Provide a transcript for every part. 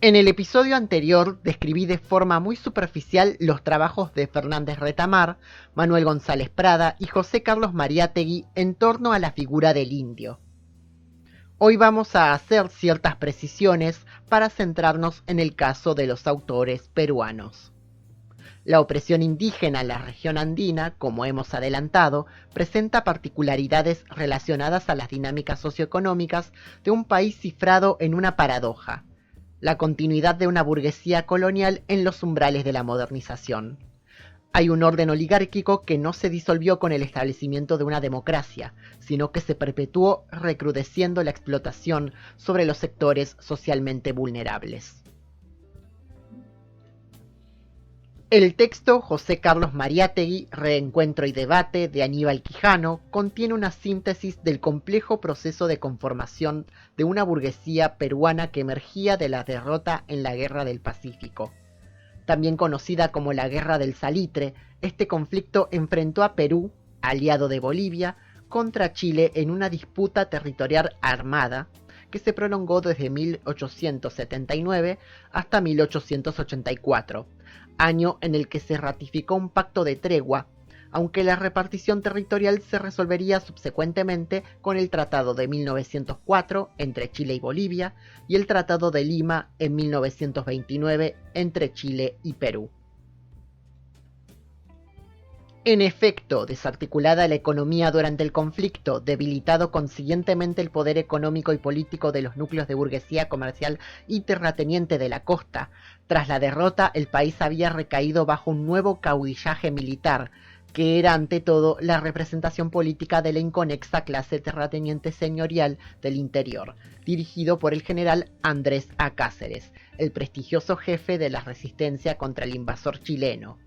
En el episodio anterior describí de forma muy superficial los trabajos de Fernández Retamar, Manuel González Prada y José Carlos Mariátegui en torno a la figura del indio. Hoy vamos a hacer ciertas precisiones para centrarnos en el caso de los autores peruanos. La opresión indígena en la región andina, como hemos adelantado, presenta particularidades relacionadas a las dinámicas socioeconómicas de un país cifrado en una paradoja: la continuidad de una burguesía colonial en los umbrales de la modernización. Hay un orden oligárquico que no se disolvió con el establecimiento de una democracia, sino que se perpetuó recrudeciendo la explotación sobre los sectores socialmente vulnerables. El texto José Carlos Mariátegui, Reencuentro y debate, de Aníbal Quijano, contiene una síntesis del complejo proceso de conformación de una burguesía peruana que emergía de la derrota en la Guerra del Pacífico. También conocida como la Guerra del Salitre, este conflicto enfrentó a Perú, aliado de Bolivia, contra Chile en una disputa territorial armada que se prolongó desde 1879 hasta 1884, año en el que se ratificó un pacto de tregua, aunque la repartición territorial se resolvería subsecuentemente con el Tratado de 1904 entre Chile y Bolivia y el Tratado de Lima en 1929 entre Chile y Perú. En efecto, desarticulada la economía durante el conflicto, debilitado consiguientemente el poder económico y político de los núcleos de burguesía comercial y terrateniente de la costa, tras la derrota el país había recaído bajo un nuevo caudillaje militar, que era ante todo la representación política de la inconexa clase terrateniente señorial del interior, dirigido por el general Andrés A. Cáceres, el prestigioso jefe de la resistencia contra el invasor chileno.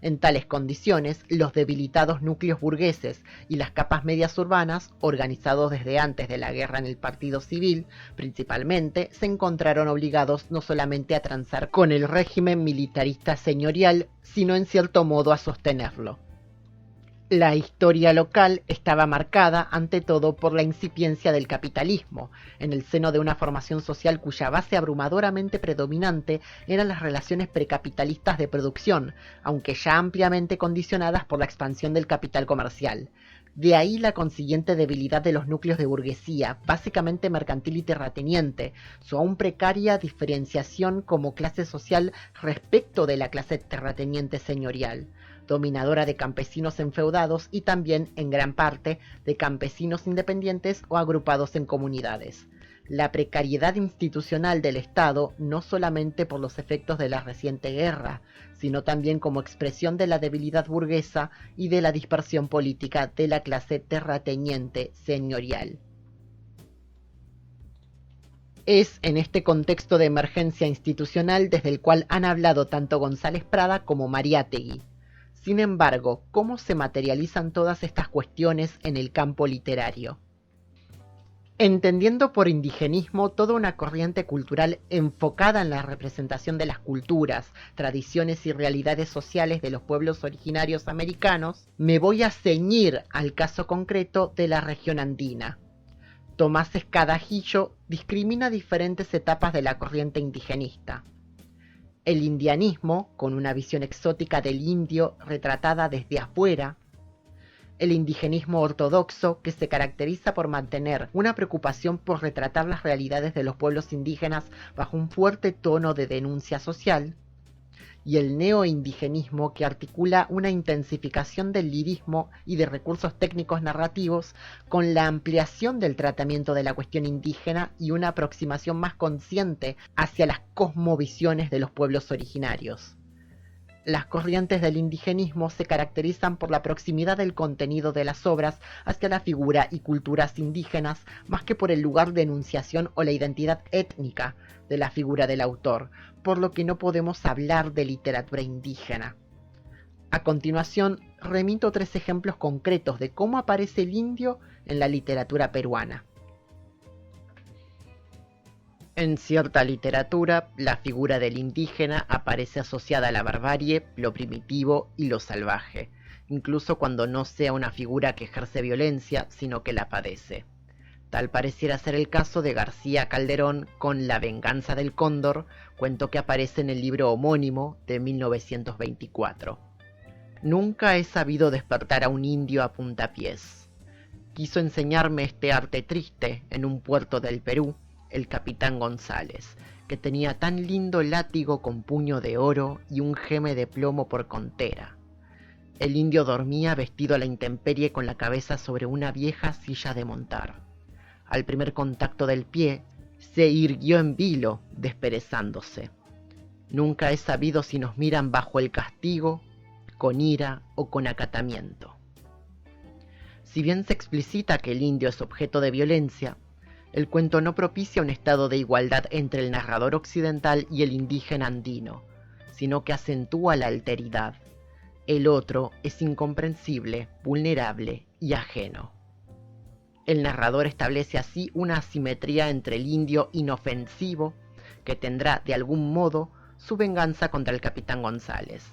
En tales condiciones, los debilitados núcleos burgueses y las capas medias urbanas, organizados desde antes de la guerra en el partido civil, principalmente, se encontraron obligados no solamente a transar con el régimen militarista señorial, sino en cierto modo a sostenerlo. La historia local estaba marcada ante todo por la incipiencia del capitalismo, en el seno de una formación social cuya base abrumadoramente predominante eran las relaciones precapitalistas de producción, aunque ya ampliamente condicionadas por la expansión del capital comercial. De ahí la consiguiente debilidad de los núcleos de burguesía, básicamente mercantil y terrateniente, su aún precaria diferenciación como clase social respecto de la clase terrateniente señorial, dominadora de campesinos enfeudados y también, en gran parte, de campesinos independientes o agrupados en comunidades. La precariedad institucional del Estado, no solamente por los efectos de la reciente guerra, sino también como expresión de la debilidad burguesa y de la dispersión política de la clase terrateniente señorial. Es en este contexto de emergencia institucional desde el cual han hablado tanto González Prada como Mariátegui. Sin embargo, ¿cómo se materializan todas estas cuestiones en el campo literario? Entendiendo por indigenismo toda una corriente cultural enfocada en la representación de las culturas, tradiciones y realidades sociales de los pueblos originarios americanos, me voy a ceñir al caso concreto de la región andina. Tomás Escadajillo discrimina diferentes etapas de la corriente indigenista. El indianismo, con una visión exótica del indio retratada desde afuera. El indigenismo ortodoxo, que se caracteriza por mantener una preocupación por retratar las realidades de los pueblos indígenas bajo un fuerte tono de denuncia social. Y el neoindigenismo, que articula una intensificación del lirismo y de recursos técnicos narrativos con la ampliación del tratamiento de la cuestión indígena y una aproximación más consciente hacia las cosmovisiones de los pueblos originarios. Las corrientes del indigenismo se caracterizan por la proximidad del contenido de las obras hacia la figura y culturas indígenas, más que por el lugar de enunciación o la identidad étnica de la figura del autor, por lo que no podemos hablar de literatura indígena. A continuación, remito 3 ejemplos concretos de cómo aparece el indio en la literatura peruana. En cierta literatura, la figura del indígena aparece asociada a la barbarie, lo primitivo y lo salvaje, incluso cuando no sea una figura que ejerce violencia, sino que la padece. Tal pareciera ser el caso de García Calderón con La venganza del cóndor, cuento que aparece en el libro homónimo de 1924. Nunca he sabido despertar a un indio a puntapiés. Quiso enseñarme este arte triste en un puerto del Perú, el capitán González, que tenía tan lindo látigo con puño de oro y un geme de plomo por contera. El indio dormía vestido a la intemperie con la cabeza sobre una vieja silla de montar. Al primer contacto del pie, se irguió en vilo, desperezándose. Nunca he sabido si nos miran bajo el castigo, con ira o con acatamiento. Si bien se explicita que el indio es objeto de violencia, el cuento no propicia un estado de igualdad entre el narrador occidental y el indígena andino, sino que acentúa la alteridad. El otro es incomprensible, vulnerable y ajeno. El narrador establece así una asimetría entre el indio inofensivo, que tendrá de algún modo su venganza contra el capitán González.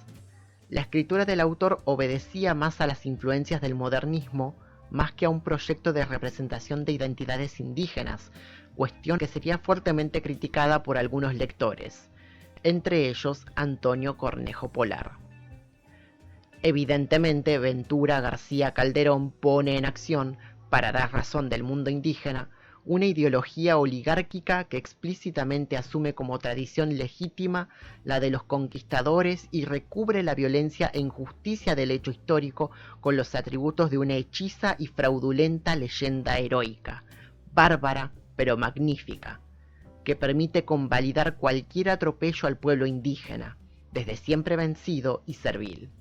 La escritura del autor obedecía más a las influencias del modernismo, más que a un proyecto de representación de identidades indígenas, cuestión que sería fuertemente criticada por algunos lectores, entre ellos Antonio Cornejo Polar. Evidentemente, Ventura García Calderón pone en acción, para dar razón del mundo indígena, una ideología oligárquica que explícitamente asume como tradición legítima la de los conquistadores y recubre la violencia e injusticia del hecho histórico con los atributos de una hechiza y fraudulenta leyenda heroica, bárbara pero magnífica, que permite convalidar cualquier atropello al pueblo indígena, desde siempre vencido y servil.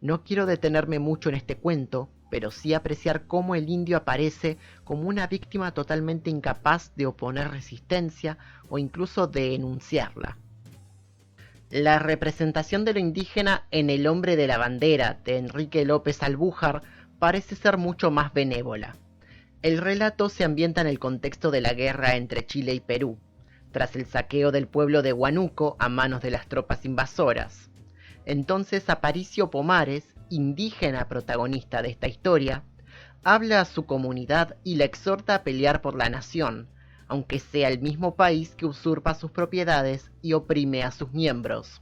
No quiero detenerme mucho en este cuento, pero sí apreciar cómo el indio aparece como una víctima totalmente incapaz de oponer resistencia o incluso de enunciarla. La representación de lo indígena en El hombre de la bandera de Enrique López Albújar parece ser mucho más benévola. El relato se ambienta en el contexto de la guerra entre Chile y Perú, tras el saqueo del pueblo de Huánuco a manos de las tropas invasoras. Entonces Aparicio Pomares, indígena protagonista de esta historia, habla a su comunidad y la exhorta a pelear por la nación, aunque sea el mismo país que usurpa sus propiedades y oprime a sus miembros.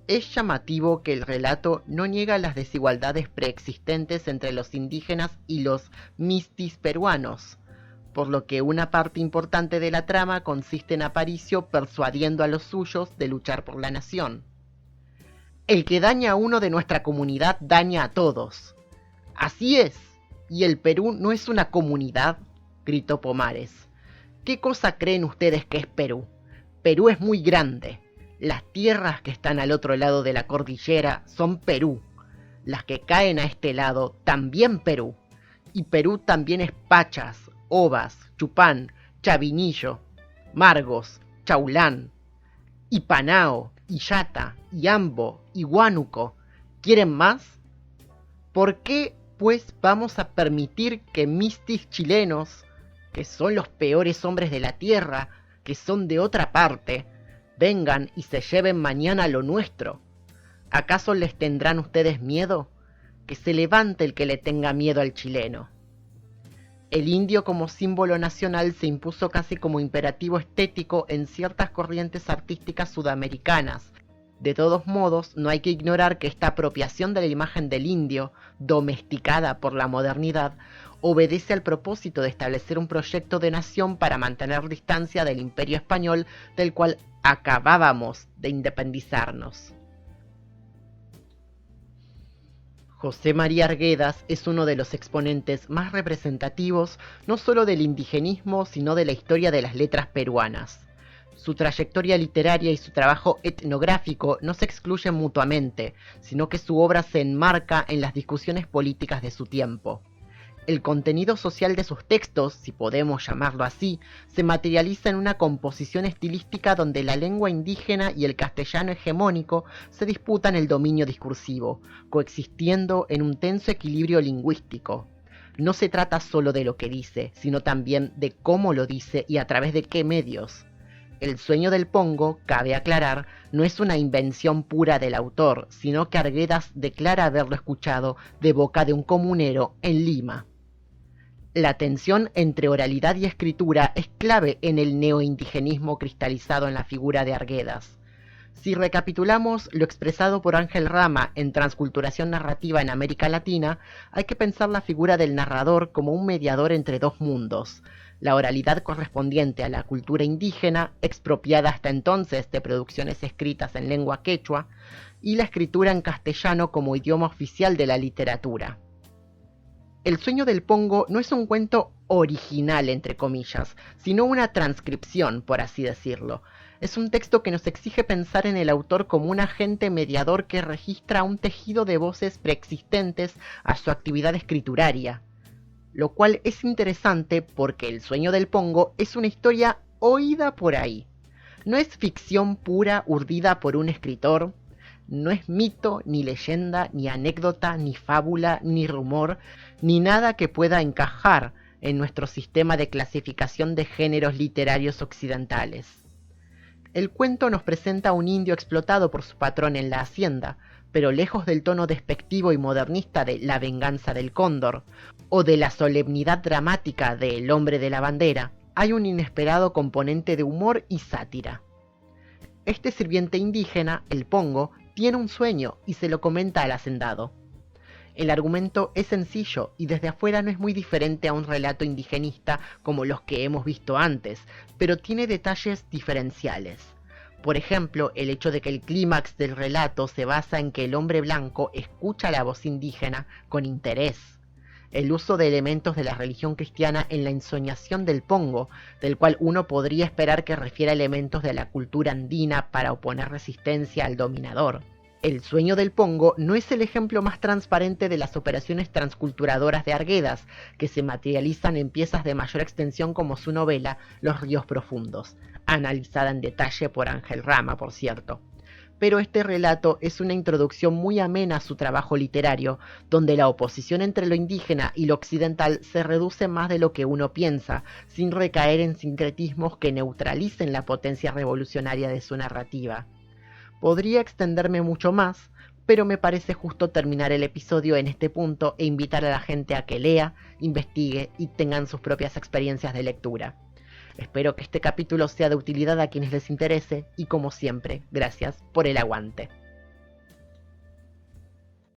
Es llamativo que el relato no niega las desigualdades preexistentes entre los indígenas y los mistis peruanos, por lo que una parte importante de la trama consiste en Aparicio persuadiendo a los suyos de luchar por la nación. El que daña a uno de nuestra comunidad daña a todos. Así es. ¿Y el Perú no es una comunidad?, gritó Pomares. ¿Qué cosa creen ustedes que es Perú? Perú es muy grande. Las tierras que están al otro lado de la cordillera son Perú. Las que caen a este lado también Perú. Y Perú también es Pachas, Ovas, Chupán, Chavinillo, Margos, Chaulán, Ipanao, Illata, Iambo y Huánuco. ¿Quieren más? ¿Por qué, pues, vamos a permitir que mistis chilenos, que son los peores hombres de la tierra, que son de otra parte, vengan y se lleven mañana lo nuestro? ¿Acaso les tendrán ustedes miedo? Que se levante el que le tenga miedo al chileno. El indio como símbolo nacional se impuso casi como imperativo estético en ciertas corrientes artísticas sudamericanas. De todos modos, no hay que ignorar que esta apropiación de la imagen del indio, domesticada por la modernidad, obedece al propósito de establecer un proyecto de nación para mantener distancia del imperio español del cual acabábamos de independizarnos. José María Arguedas es uno de los exponentes más representativos no solo del indigenismo, sino de la historia de las letras peruanas. Su trayectoria literaria y su trabajo etnográfico no se excluyen mutuamente, sino que su obra se enmarca en las discusiones políticas de su tiempo. El contenido social de sus textos, si podemos llamarlo así, se materializa en una composición estilística donde la lengua indígena y el castellano hegemónico se disputan el dominio discursivo, coexistiendo en un tenso equilibrio lingüístico. No se trata solo de lo que dice, sino también de cómo lo dice y a través de qué medios. El sueño del Pongo, cabe aclarar, no es una invención pura del autor, sino que Arguedas declara haberlo escuchado de boca de un comunero en Lima. La tensión entre oralidad y escritura es clave en el neoindigenismo cristalizado en la figura de Arguedas. Si recapitulamos lo expresado por Ángel Rama en Transculturación Narrativa en América Latina, hay que pensar la figura del narrador como un mediador entre dos mundos: la oralidad correspondiente a la cultura indígena, expropiada hasta entonces de producciones escritas en lengua quechua, y la escritura en castellano como idioma oficial de la literatura. El sueño del Pongo no es un cuento original, entre comillas, sino una transcripción, por así decirlo. Es un texto que nos exige pensar en el autor como un agente mediador que registra un tejido de voces preexistentes a su actividad escrituraria. Lo cual es interesante porque El sueño del Pongo es una historia oída por ahí. No es ficción pura urdida por un escritor, no es mito, ni leyenda, ni anécdota, ni fábula, ni rumor, ni nada que pueda encajar en nuestro sistema de clasificación de géneros literarios occidentales. El cuento nos presenta a un indio explotado por su patrón en la hacienda, pero lejos del tono despectivo y modernista de La venganza del cóndor, o de la solemnidad dramática de El hombre de la bandera, hay un inesperado componente de humor y sátira. Este sirviente indígena, el Pongo, tiene un sueño y se lo comenta al hacendado. El argumento es sencillo y desde afuera no es muy diferente a un relato indigenista como los que hemos visto antes, pero tiene detalles diferenciales. Por ejemplo, el hecho de que el clímax del relato se basa en que el hombre blanco escucha la voz indígena con interés. El uso de elementos de la religión cristiana en la ensoñación del Pongo, del cual uno podría esperar que refiera elementos de la cultura andina para oponer resistencia al dominador. El sueño del Pongo no es el ejemplo más transparente de las operaciones transculturadoras de Arguedas, que se materializan en piezas de mayor extensión como su novela Los ríos profundos, analizada en detalle por Ángel Rama, por cierto. Pero este relato es una introducción muy amena a su trabajo literario, donde la oposición entre lo indígena y lo occidental se reduce más de lo que uno piensa, sin recaer en sincretismos que neutralicen la potencia revolucionaria de su narrativa. Podría extenderme mucho más, pero me parece justo terminar el episodio en este punto e invitar a la gente a que lea, investigue y tengan sus propias experiencias de lectura. Espero que este capítulo sea de utilidad a quienes les interese y, como siempre, gracias por el aguante.